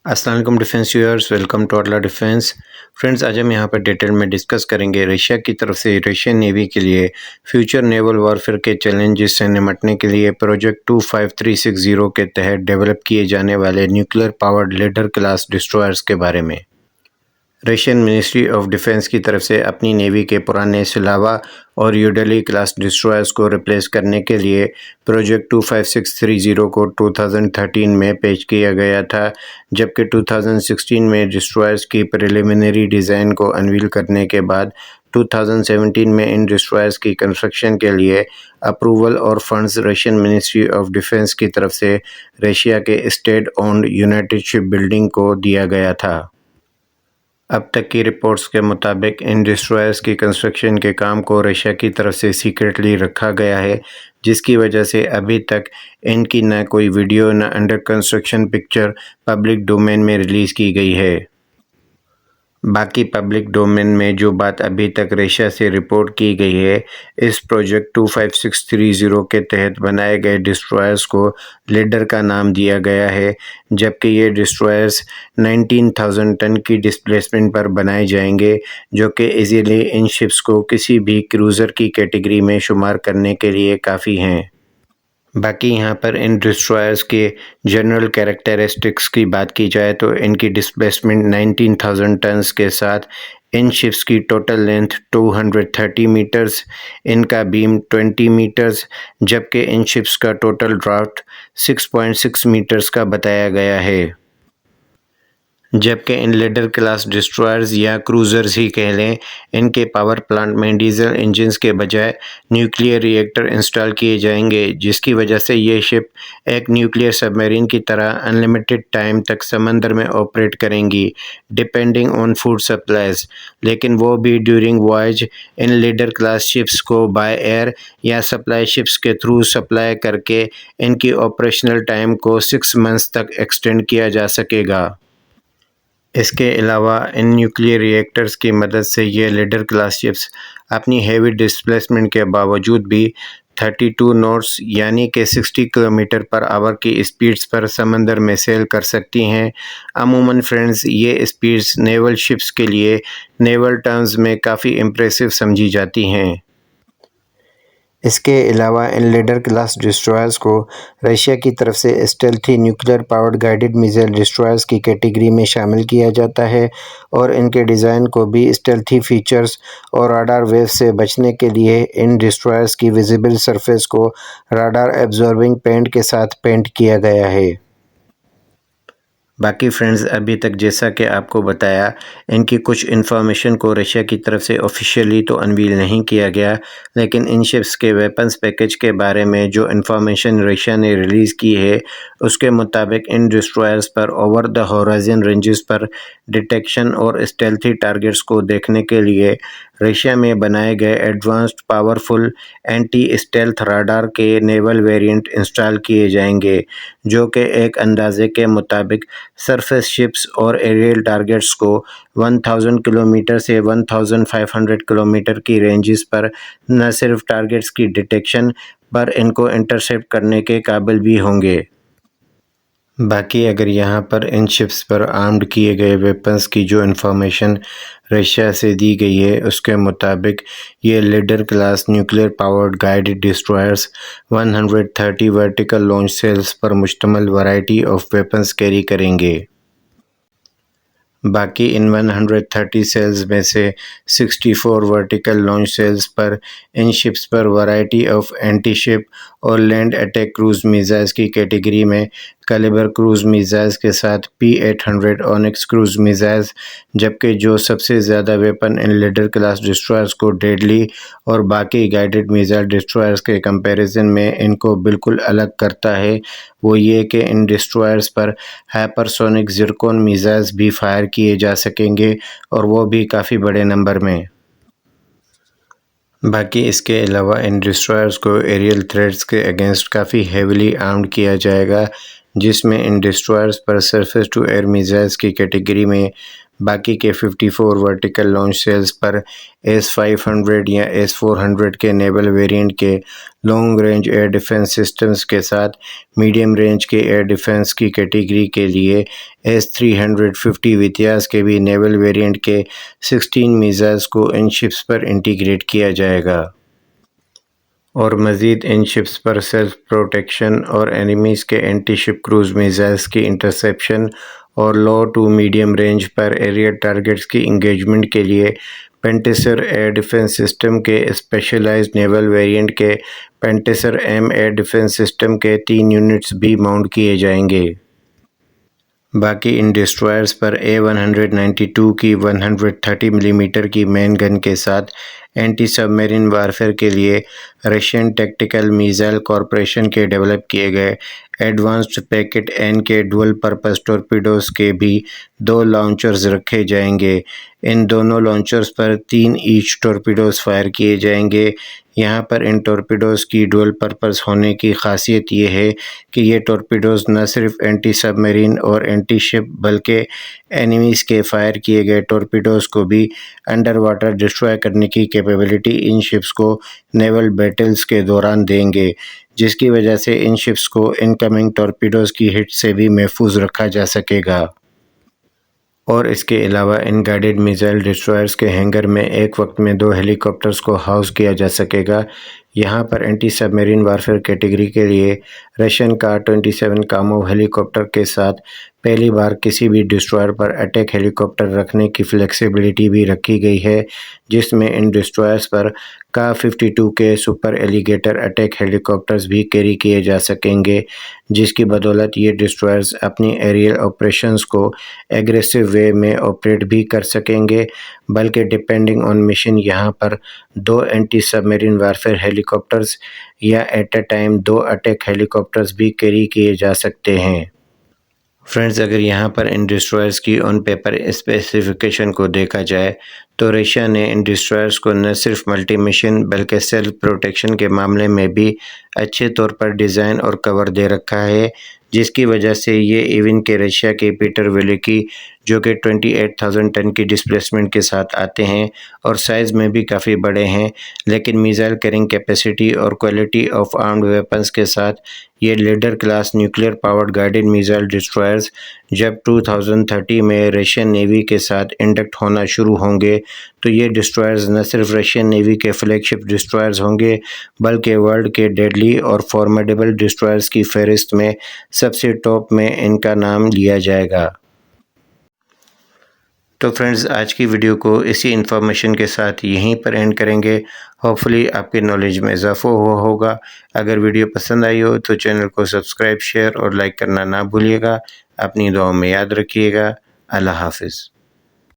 अस्सलाम वालेकुम defence viewers, welcome to अटला डिफेंस। फ्रेंड्स, आज हम यहाँ पर डिटेल में डिस्कस करेंगे रशिया की तरफ से रशियन नेवी के लिए फ्यूचर नेवल वॉरफेयर के चैलेंजेस से निपटने के लिए प्रोजेक्ट 25360 के तहत डेवलप किए जाने वाले nuclear powered ladder class destroyers के बारे में। रशियन मिनिस्ट्री ऑफ डिफेंस की तरफ से अपनी नेवी के पुराने सिलावा और यूडेली क्लास डिस्ट्रॉयर्स को रिप्लेस करने के लिए प्रोजेक्ट 25630 को 2013 में पेश किया गया था, जबकि 2016 में डिस्ट्रॉयर्स की प्रिलिमिनरी डिज़ाइन को अनवील करने के बाद 2017 में इन डिस्ट्रॉयर्स की कंस्ट्रक्शन के लिए अप्रूवल और funds Russian ministry of defence की तरफ से रशिया के state owned United ship building को दिया गया था। अब तक की रिपोर्ट्स के मुताबिक इन डिस्ट्रॉयर्स की कंस्ट्रक्शन के काम को रशिया की तरफ से सीक्रेटली रखा गया है, जिसकी वजह से अभी तक इनकी न कोई वीडियो न under construction picture public domain में रिलीज़ की गई है। बाकी पब्लिक डोमेन में जो बात अभी तक रशिया से रिपोर्ट की गई है, इस प्रोजेक्ट 25630 के तहत बनाए गए डिस्ट्रॉयर्स को लीडर का नाम दिया गया है, जबकि ये डिस्ट्रॉयर्स 19,000 टन की डिस्प्लेसमेंट पर बनाए जाएंगे, जो कि इजीली इन शिप्स को किसी भी क्रूज़र की कैटेगरी में शुमार करने के लिए काफ़ी हैं। बाकी यहाँ पर इन डिस्ट्रॉयर्स के जनरल कैरेक्टरिस्टिक्स की बात की जाए तो इनकी डिस्प्लेसमेंट 19,000 टन्स के साथ इन शिप्स की टोटल लेंथ 230 मीटर्स, इनका बीम 20 मीटर्स, जबकि इन शिप्स का टोटल ड्राफ्ट 6.6 मीटर्स का बताया गया है। जबकि इन लीडर क्लास डिस्ट्रॉयर्स या क्रूज़र्स ही कह लें, इनके पावर प्लांट में डीजल इंजन्स के बजाय न्यूक्लियर रिएक्टर इंस्टॉल किए जाएंगे, जिसकी वजह से ये शिप एक न्यूक्लियर सबमरीन की तरह अनलिमिटेड टाइम तक समंदर में ऑपरेट करेंगी, डिपेंडिंग ऑन फूड सप्लाईज, लेकिन वो भी ड्यूरिंग वॉयज इन लीडर क्लास शिप्स को बाय एयर या सप्लाई शिप्स के थ्रू सप्लाई करके इनकी ऑपरेशनल टाइम को 6 मंथ्स तक एक्सटेंड किया जा सकेगा। इसके अलावा इन न्यूक्लियर रिएक्टर्स की मदद से ये लीडर क्लास शिप्स अपनी हेवी डिस्प्लेसमेंट के बावजूद भी 32 नॉट्स यानी कि 60 किलोमीटर पर आवर की स्पीड्स पर समंदर में सेल कर सकती हैं। अमूमन फ्रेंड्स, ये स्पीड्स नेवल शिप्स के लिए नेवल टर्म्स में काफ़ी इम्प्रेसिव समझी जाती हैं। इसके अलावा इन लीडर क्लास डिस्ट्रॉयर्स को रशिया की तरफ से stealthy nuclear powered guided missile destroyers की कैटेगरी में शामिल किया जाता है और इनके डिज़ाइन को भी स्टेल्थी फीचर्स और राडार वेव से बचने के लिए इन डिस्ट्रॉयर्स की विजिबल सरफेस को राडार एब्जॉर्बिंग पेंट के साथ पेंट किया गया है। बाकी फ्रेंड्स, अभी तक जैसा कि आपको बताया, इनकी कुछ इन्फॉर्मेशन को रशिया की तरफ से ऑफिशियली तो अनवील नहीं किया गया, लेकिन इन शिप्स के वेपन्स पैकेज के बारे में जो इन्फॉर्मेशन रशिया ने रिलीज़ की है, उसके मुताबिक इन डिस्ट्रॉयर्स पर ओवर द होराइजन रेंजेस पर डिटेक्शन और स्टेल्थी टारगेट्स को देखने के लिए रशिया में बनाए गए advanced powerful anti stealth radar के नेवल वेरिएंट इंस्टॉल किए जाएंगे, जो कि एक अंदाजे के मुताबिक सरफेस शिप्स और एरियल टारगेट्स को 1000 किलोमीटर से 1500 किलोमीटर की रेंजेस पर न सिर्फ टारगेट्स की डिटेक्शन पर इनको इंटरसेप्ट करने के काबिल भी होंगे। बाकी अगर यहाँ पर इन शिप्स पर आर्म्ड किए गए वेपन्स की जो इन्फॉर्मेशन रशिया से दी गई है, उसके मुताबिक ये leader class nuclear powered guided destroyers 130 vertical launch cells पर मुश्तमिल वैरायटी ऑफ वेपन्स कैरी करेंगे। बाकी इन 130 सेल्स में से 64 वर्टिकल लॉन्च सेल्स पर इन शिप्स पर वैरायटी ऑफ एंटी शिप और लैंड अटैक क्रूज मिसाइल्स की कैटेगरी में कैलिबर क्रूज मिसाइल्स के साथ P-800 ऑनिक्स क्रूज मिसाइल्स, जबकि जो सबसे ज़्यादा weapon in leader class destroyers को डेडली और बाकी गाइडेड मिसाइल डिस्ट्रॉयर्स के कंपैरिजन में इनको बिल्कुल अलग करता है, वो ये कि इन डिस्ट्रॉयर्स पर हाइपरसोनिक ज़िरकॉन मिसाइल्स भी फायर किए जा सकेंगे और वो भी काफ़ी बड़े नंबर में। बाकी इसके अलावा इन डिस्ट्रॉयर्स को एरियल थ्रेट्स के अगेंस्ट काफ़ी हेविली आर्म्ड किया जाएगा, जिसमें इन डिस्ट्रॉयर्स पर सरफेस टू एयर मिसाइल्स की कैटेगरी में बाकी के 54 वर्टिकल लॉन्च सेल्स पर S-500 या S-400 के नेवल वेरिएंट के long range air defence systems के साथ मीडियम रेंज के एयर डिफेंस की कैटेगरी के लिए S-350 वित्यास के भी नेवल वेरिएंट के 16 मिसाइल्स को इन शिप्स पर इंटीग्रेट किया जाएगा और मज़ीद इन शिप्स पर सेल्फ प्रोटेक्शन और एनिमीज़ के एंटी शिप क्रूज़ मिसाइल्स की इंटरसेप्शन और लो टू मीडियम रेंज पर एरियल टारगेट्स की इंगेजमेंट के लिए पेंटेसर एयर डिफेंस सिस्टम के स्पेशलाइज्ड नेवल वेरिएंट के पेंटेसर M एयर डिफेंस सिस्टम के 3 यूनिट्स भी माउंट किए जाएंगे। बाकी इन डिस्ट्रॉयर्स पर A-192 की 130 मिलीमीटर की मेन गन के साथ एंटी सबमरीन वारफेयर के लिए रशियन टैक्टिकल मिसाइल कॉरपोरेशन के डेवलप किए गए एडवांस्ड पैकेट N के डुअल पर्पस टॉर्पीडोज के भी 2 लॉन्चर्स रखे जाएंगे। इन दोनों लॉन्चर्स पर 3 ईच टॉर्पीडोज फायर किए जाएंगे। यहाँ पर इन टॉर्पीडोज़ की डुअल पर्पस होने की खासियत ये है कि ये टॉर्पीडोज़ न सिर्फ एंटी सबमरीन और एंटी शिप बल्कि एनिमीज़ के फायर किए गए टॉर्पीडोज़ को भी अंडर वाटर डिस्ट्रॉय करने की कैपेबिलिटी इन शिप्स को नेवल बैटल्स के दौरान देंगे, जिसकी वजह से इन शिप्स को इनकमिंग टॉर्पीडोज़ की हिट से भी महफूज रखा जा सकेगा। और इसके अलावा इन गाइडेड मिसाइल डिस्ट्रॉयर्स के हैंगर में एक वक्त में 2 हेलीकॉप्टर्स को हाउस किया जा सकेगा। यहाँ पर एंटी सबमरीन वारफेयर कैटेगरी के लिए रशियन Ka-27 कामोव हेलीकॉप्टर के साथ पहली बार किसी भी डिस्ट्रॉयर पर अटैक हेलीकॉप्टर रखने की फ्लेक्सिबिलिटी भी रखी गई है, जिसमें इन डिस्ट्रॉयर्स पर Ka-52 के सुपर एलिगेटर अटैक हेलीकॉप्टर्स भी कैरी किए जा सकेंगे, जिसकी बदौलत ये डिस्ट्रॉयर्स अपनी एरियल ऑपरेशंस को एग्रेसिव वे में ऑपरेट भी कर सकेंगे, बल्कि डिपेंडिंग ऑन मिशन यहाँ पर 2 एंटी सबमरीन वारफेयर हेलीकॉप्टर्स या at a time 2 attack helicopters भी कैरी किए जा सकते हैं। फ्रेंड्स, अगर यहाँ पर इन डिस्ट्रॉयर्स की ऑन पेपर स्पेसिफिकेशन को देखा जाए तो रशिया ने इन डिस्ट्रॉयर्स को न सिर्फ मल्टी मिशन बल्कि सेल्फ प्रोटेक्शन के मामले में भी अच्छे तौर पर डिज़ाइन और कवर दे रखा है, जिसकी वजह से ये इवन के रशिया के पीटर वेलिकी जो कि 28,000 टन की डिस्प्लेसमेंट के साथ आते हैं और साइज़ में भी काफ़ी बड़े हैं, लेकिन मिसाइल कैरिंग कैपेसिटी और क्वालिटी ऑफ आर्म्ड वेपन्स के साथ ये leader class nuclear powered guided missile destroyers जब 2030 में रशियन नेवी के साथ इंडक्ट होना शुरू होंगे तो ये डिस्ट्रॉयर्स न सिर्फ रशियन नेवी के फ्लैगशिप डिस्ट्रॉयर्स होंगे बल्कि वर्ल्ड के डेडली और फॉर्मेडेबल डिस्ट्रॉयर्स की फहरिस्त में सबसे टॉप में इनका नाम लिया जाएगा। तो फ्रेंड्स, आज की वीडियो को इसी इन्फॉर्मेशन के साथ यहीं पर एंड करेंगे। होपफुली आपके नॉलेज में इजाफा हुआ होगा। अगर वीडियो पसंद आई हो तो चैनल को सब्सक्राइब, शेयर और लाइक करना ना भूलिएगा। अपनी दुआओं में याद रखिएगा। अल्लाह हाफिज़।